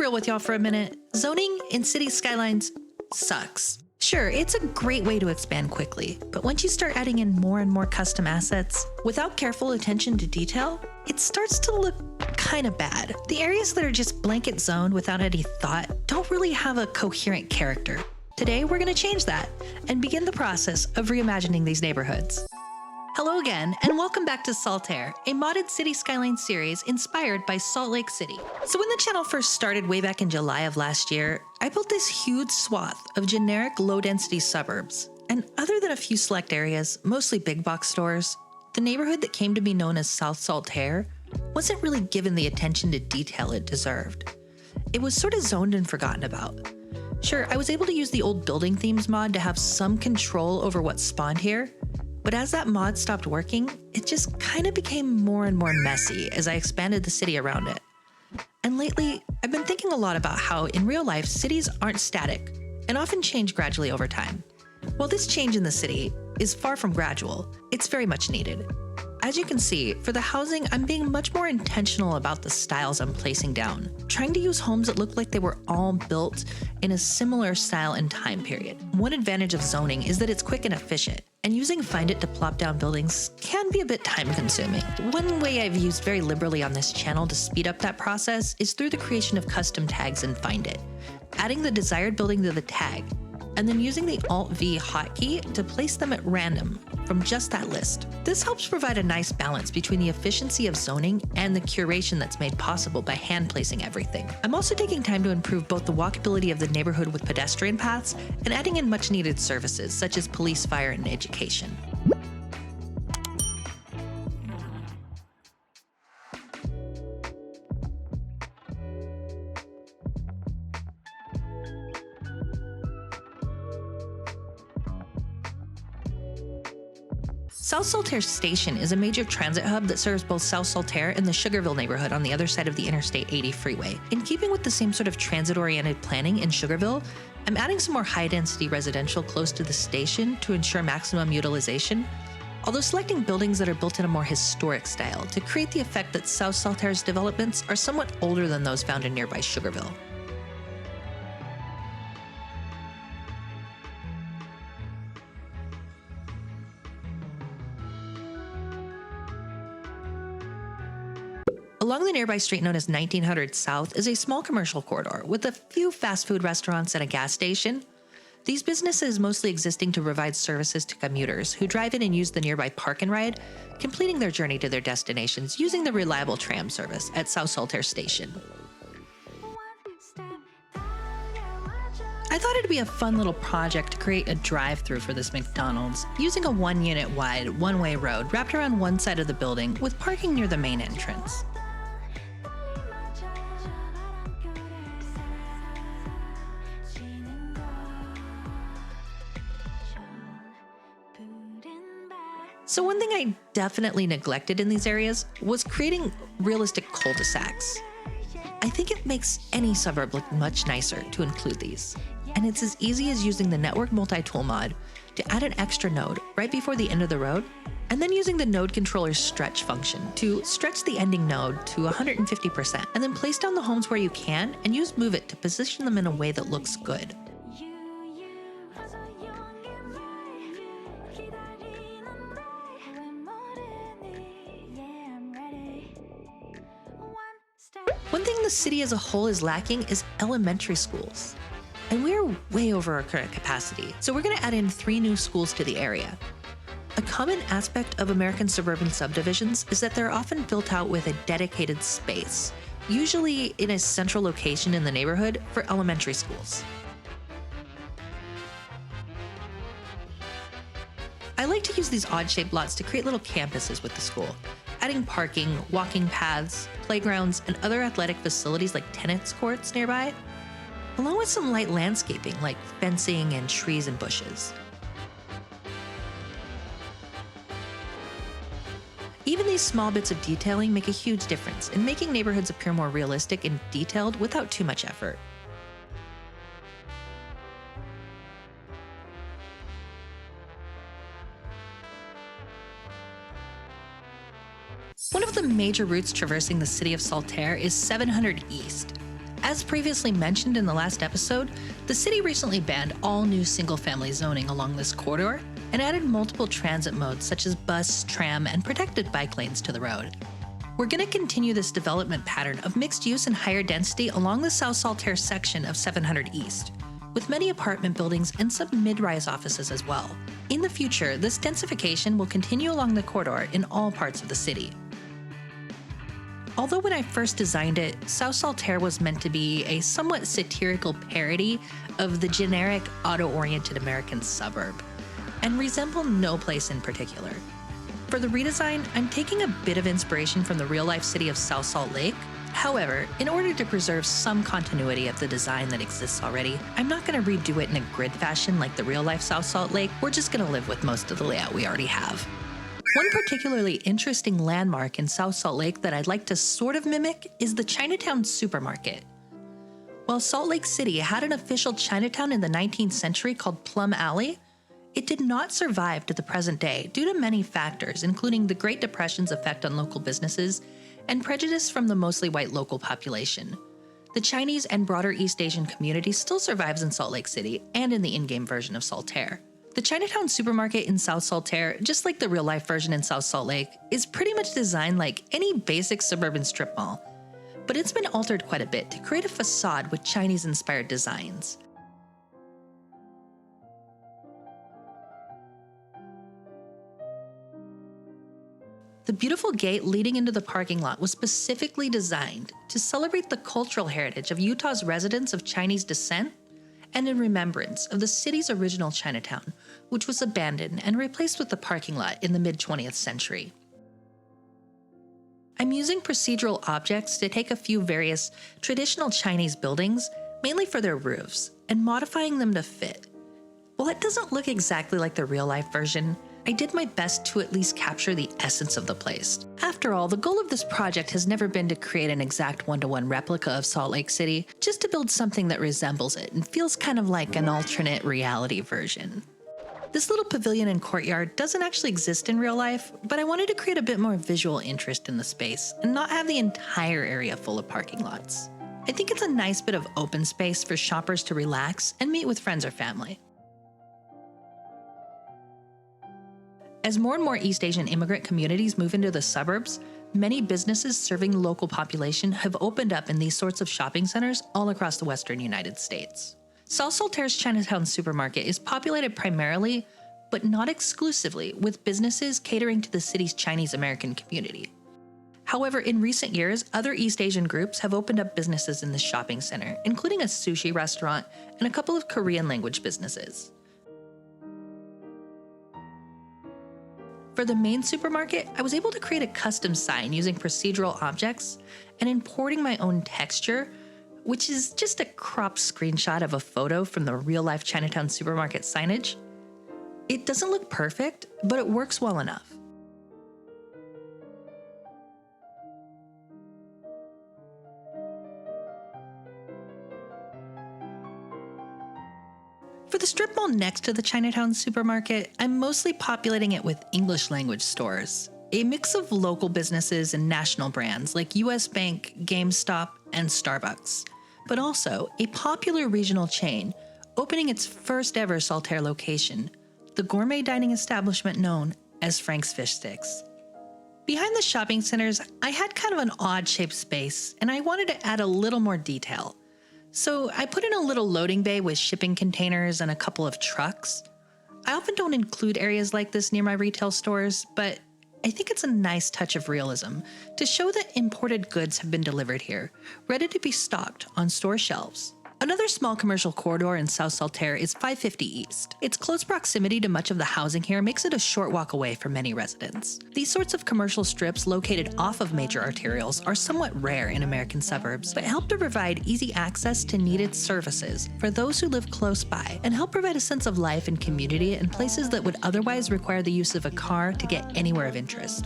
real with y'all for a minute. Zoning in Cities Skylines sucks. Sure, it's a great way to expand quickly, but once you start adding in more and more custom assets, without careful attention to detail, it starts to look kind of bad. The areas that are just blanket zoned without any thought don't really have a coherent character. Today, we're going to change that and begin the process of reimagining these neighborhoods. Hello again, and welcome back to Saltaire, a modded City Skylines series inspired by Salt Lake City. So when the channel first started way back in July of last year, I built this huge swath of generic low-density suburbs. And other than a few select areas, mostly big box stores, the neighborhood that came to be known as South Saltaire wasn't really given the attention to detail it deserved. It was sort of zoned and forgotten about. Sure, I was able to use the old building themes mod to have some control over what spawned here, but as that mod stopped working, it just kind of became more and more messy as I expanded the city around it. And lately, I've been thinking a lot about how in real life, cities aren't static and often change gradually over time. While this change in the city is far from gradual, it's very much needed. As you can see, for the housing, I'm being much more intentional about the styles I'm placing down, trying to use homes that look like they were all built in a similar style and time period. One advantage of zoning is that it's quick and efficient, and using Find It to plop down buildings can be a bit time-consuming. One way I've used very liberally on this channel to speed up that process is through the creation of custom tags in Find It, adding the desired building to the tag, and then using the Alt-V hotkey to place them at random from just that list. This helps provide a nice balance between the efficiency of zoning and the curation that's made possible by hand placing everything. I'm also taking time to improve both the walkability of the neighborhood with pedestrian paths and adding in much needed services such as police, fire, and education. South Saltaire Station is a major transit hub that serves both South Saltaire and the Sugarville neighborhood on the other side of the Interstate 80 freeway. In keeping with the same sort of transit-oriented planning in Sugarville, I'm adding some more high-density residential close to the station to ensure maximum utilization, although selecting buildings that are built in a more historic style to create the effect that South Saltaire's developments are somewhat older than those found in nearby Sugarville. Along the nearby street known as 1900 South is a small commercial corridor with a few fast food restaurants and a gas station. These businesses mostly existing to provide services to commuters who drive in and use the nearby park and ride, completing their journey to their destinations using the reliable tram service at South Saltaire Station. I thought it'd be a fun little project to create a drive-through for this McDonald's, using a 1-unit wide, one-way road wrapped around one side of the building with parking near the main entrance. So one thing I definitely neglected in these areas was creating realistic cul-de-sacs. I think it makes any suburb look much nicer to include these. And it's as easy as using the Network Multi-Tool mod to add an extra node right before the end of the road, and then using the node controller's stretch function to stretch the ending node to 150%, and then place down the homes where you can and use Move It to position them in a way that looks good. One thing the city as a whole is lacking is elementary schools. And we're way over our current capacity, so we're going to add in 3 new schools to the area. A common aspect of American suburban subdivisions is that they're often built out with a dedicated space, usually in a central location in the neighborhood for elementary schools. I like to use these odd-shaped lots to create little campuses with the school, adding parking, walking paths, playgrounds, and other athletic facilities like tennis courts nearby, along with some light landscaping like fencing and trees and bushes. Even these small bits of detailing make a huge difference in making neighborhoods appear more realistic and detailed without too much effort. One of the major routes traversing the city of Saltaire is 700 East. As previously mentioned in the last episode, the city recently banned all new single-family zoning along this corridor and added multiple transit modes such as bus, tram, and protected bike lanes to the road. We're going to continue this development pattern of mixed use and higher density along the South Saltaire section of 700 East, with many apartment buildings and some mid-rise offices as well. In the future, this densification will continue along the corridor in all parts of the city. Although when I first designed it, South Saltaire was meant to be a somewhat satirical parody of the generic auto-oriented American suburb, and resemble no place in particular. For the redesign, I'm taking a bit of inspiration from the real-life city of South Salt Lake. However, in order to preserve some continuity of the design that exists already, I'm not going to redo it in a grid fashion like the real-life South Salt Lake. We're just going to live with most of the layout we already have. One particularly interesting landmark in South Salt Lake that I'd like to sort of mimic is the Chinatown supermarket. While Salt Lake City had an official Chinatown in the 19th century called Plum Alley, it did not survive to the present day due to many factors, including the Great Depression's effect on local businesses and prejudice from the mostly white local population. The Chinese and broader East Asian community still survives in Salt Lake City and in the in-game version of Saltaire. The Chinatown supermarket in South Saltaire, just like the real-life version in South Salt Lake, is pretty much designed like any basic suburban strip mall, but it's been altered quite a bit to create a facade with Chinese-inspired designs. The beautiful gate leading into the parking lot was specifically designed to celebrate the cultural heritage of Utah's residents of Chinese descent and in remembrance of the city's original Chinatown, which was abandoned and replaced with the parking lot in the mid-20th century. I'm using procedural objects to take a few various traditional Chinese buildings, mainly for their roofs, and modifying them to fit. While it doesn't look exactly like the real-life version, I did my best to at least capture the essence of the place. After all, the goal of this project has never been to create an exact one-to-one replica of Salt Lake City, just to build something that resembles it and feels kind of like an alternate reality version. This little pavilion and courtyard doesn't actually exist in real life, but I wanted to create a bit more visual interest in the space and not have the entire area full of parking lots. I think it's a nice bit of open space for shoppers to relax and meet with friends or family. As more and more East Asian immigrant communities move into the suburbs, many businesses serving the local population have opened up in these sorts of shopping centers all across the western United States. South Saltaire's Chinatown supermarket is populated primarily, but not exclusively, with businesses catering to the city's Chinese American community. However, in recent years, other East Asian groups have opened up businesses in the shopping center, including a sushi restaurant and a couple of Korean language businesses. For the main supermarket, I was able to create a custom sign using procedural objects and importing my own texture, which is just a cropped screenshot of a photo from the real-life Chinatown supermarket signage. It doesn't look perfect, but it works well enough. For the strip mall next to the Chinatown supermarket, I'm mostly populating it with English language stores, a mix of local businesses and national brands like US Bank, GameStop, and Starbucks, but also a popular regional chain opening its first ever Saltaire location, the gourmet dining establishment known as Frank's Fish Sticks. Behind the shopping centers, I had kind of an odd-shaped space, and I wanted to add a little more detail. So I put in a little loading bay with shipping containers and a couple of trucks. I often don't include areas like this near my retail stores, but I think it's a nice touch of realism to show that imported goods have been delivered here, ready to be stocked on store shelves. Another small commercial corridor in South Saltaire is 550 East. Its close proximity to much of the housing here makes it a short walk away for many residents. These sorts of commercial strips located off of major arterials are somewhat rare in American suburbs, but help to provide easy access to needed services for those who live close by and help provide a sense of life and community in places that would otherwise require the use of a car to get anywhere of interest.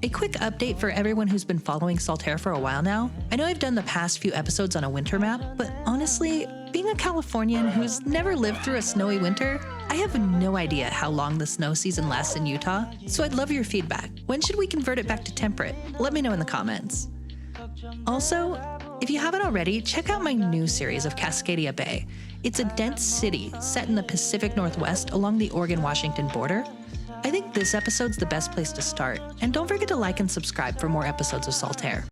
A quick update for everyone who's been following Saltaire for a while now. I know I've done the past few episodes on a winter map, but honestly, being a Californian who's never lived through a snowy winter, I have no idea how long the snow season lasts in Utah, so I'd love your feedback. When should we convert it back to temperate? Let me know in the comments. Also, If you haven't already, check out my new series of Cascadia Bay. It's a dense city set in the Pacific Northwest along the Oregon-Washington border. I think this episode's the best place to start, and don't forget to like and subscribe for more episodes of Saltaire.